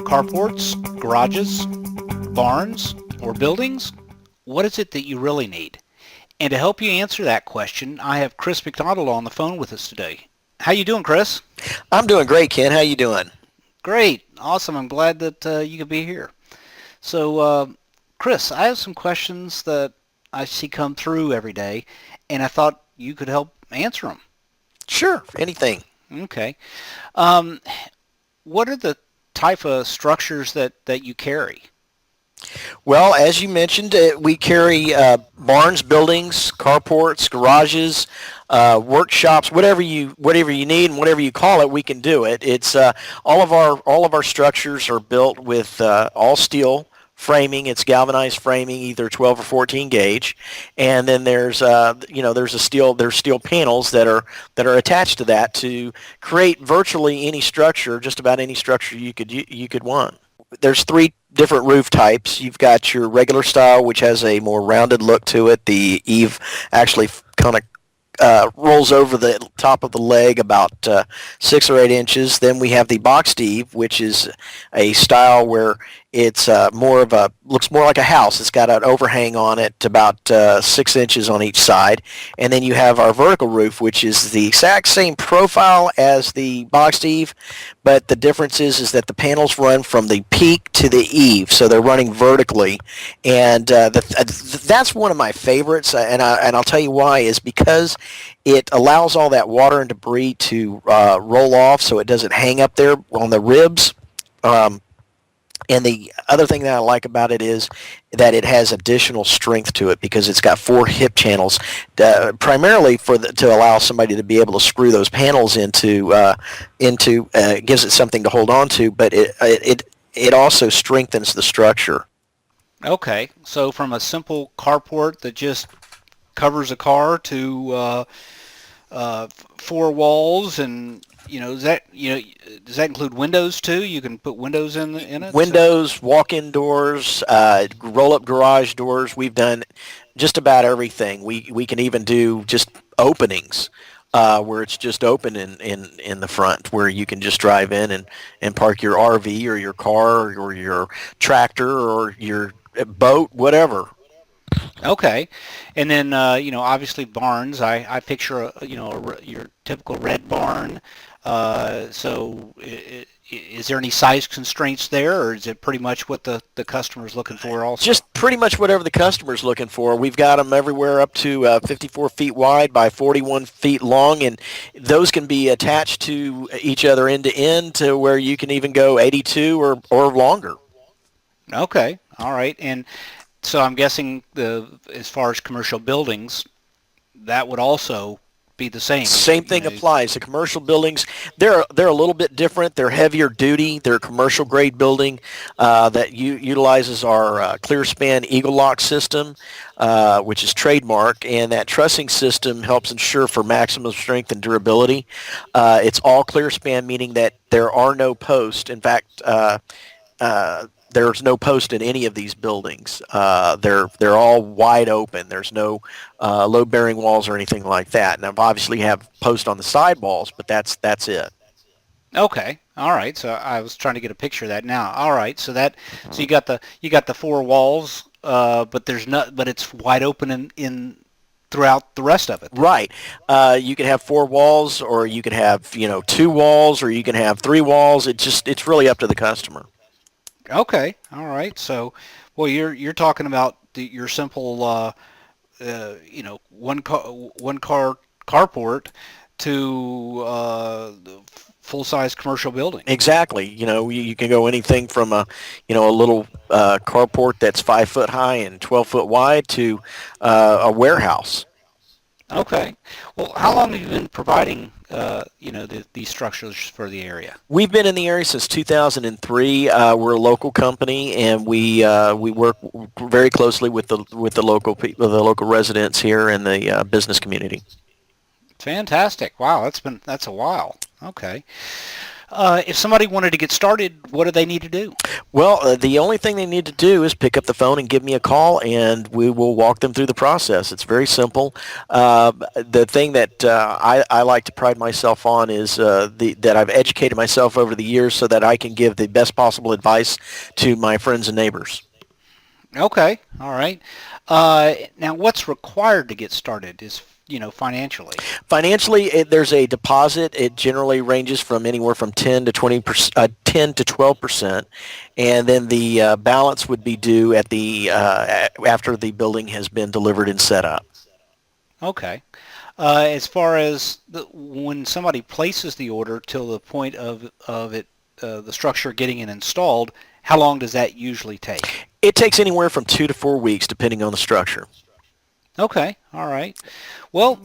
Carports, garages, barns, or buildings? What is it that you really need? And to help you answer that question, I have Chris McDonald on the phone with us today. How you doing, Chris? I'm doing great, Ken. How you doing? Great. Awesome. I'm glad that you could be here. So, Chris, I have some questions that I see come through every day, and I thought you could help answer them. Sure, anything. Okay. Um, what are the type of structures that you carry? Well, as you mentioned, we carry barns, buildings, carports, garages, workshops, whatever you need and whatever you call it, we can do it. It's all of our structures are built with all steel framing. It's galvanized framing, either 12 or 14 gauge, and then there's steel panels that are attached to that to create virtually any structure, just about any structure you could want. There's three different roof types. You've got your regular style, which has a more rounded look to it. The eave actually kind of rolls over the top of the leg about 6 or 8 inches. Then we have the boxed eave, which is a style where it's looks more like a house. It's got an overhang on it about 6 inches on each side. And then you have our vertical roof, which is the exact same profile as the boxed eave, but the difference is that the panels run from the peak to the eave, so they're running vertically. And that's one of my favorites, and I'll tell you why, is because it allows all that water and debris to roll off, so it doesn't hang up there on the ribs. And the other thing that I like about it is that it has additional strength to it because it's got 4 hip channels, primarily to allow somebody to be able to screw those panels into gives it something to hold on to, but it also strengthens the structure. Okay, so from a simple carport that just covers a car to 4 walls, and does that include windows too? You can put windows in it. Windows, walk-in doors, roll-up garage doors. We've done just about everything. We can even do just openings where it's just open in the front, where you can just drive in and park your RV or your car or your tractor or your boat, whatever. Okay, and then obviously barns. I picture your typical red barn. So is there any size constraints there, or is it pretty much what the customer's looking for also? Just pretty much whatever the customer's looking for. We've got them everywhere up to 54 feet wide by 41 feet long, and those can be attached to each other end to end to where you can even go 82 or longer. Okay, all right. And so I'm guessing as far as commercial buildings, that would also be the same. Same thing applies. The commercial buildings, they're a little bit different. They're heavier duty. They're a commercial grade building that utilizes our clear span Eagle Lock system, which is trademark, and that trussing system helps ensure for maximum strength and durability. It's all clear span, meaning that there are no posts. In fact, there's no post in any of these buildings. They're all wide open. There's no load-bearing walls or anything like that. Now, obviously, you have posts on the side walls, but that's it. Okay, all right. So I was trying to get a picture of that now. All right, so you got the 4 walls, but it's wide open in throughout the rest of it. Right. You can have 4 walls, or you can have 2 walls, or you can have 3 walls. It's really up to the customer. Okay, all right. So, well, you're talking about your simple, one car carport to full size commercial building. Exactly. You can go anything from a little carport that's 5 foot high and 12 foot wide to a warehouse. Okay. Well, how long have you been providing, these structures for the area? We've been in the area since 2003. We're a local company, and we work very closely with the local residents here in the business community. Fantastic! Wow, that's a while. Okay. If somebody wanted to get started, what do they need to do? Well, the only thing they need to do is pick up the phone and give me a call, and we will walk them through the process. It's very simple. The thing that I like to pride myself on is that I've educated myself over the years so that I can give the best possible advice to my friends and neighbors. Okay, all right. Now, what's required to get started is, financially. Financially, there's a deposit. It generally ranges from anywhere from 10 to 20%, 10 to 12%, and then the balance would be due at the after the building has been delivered and set up. Okay. As far as when somebody places the order till the point of it, the structure getting it installed, how long does that usually take? It takes anywhere from 2 to 4 weeks, depending on the structure. Okay, all right. Well,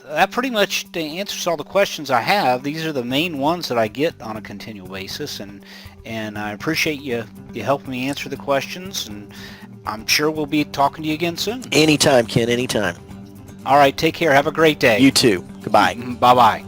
that pretty much answers all the questions I have. These are the main ones that I get on a continual basis, and I appreciate you helping me answer the questions, and I'm sure we'll be talking to you again soon. Anytime, Ken. Anytime. All right, take care. Have a great day. You too. Goodbye. Bye-bye.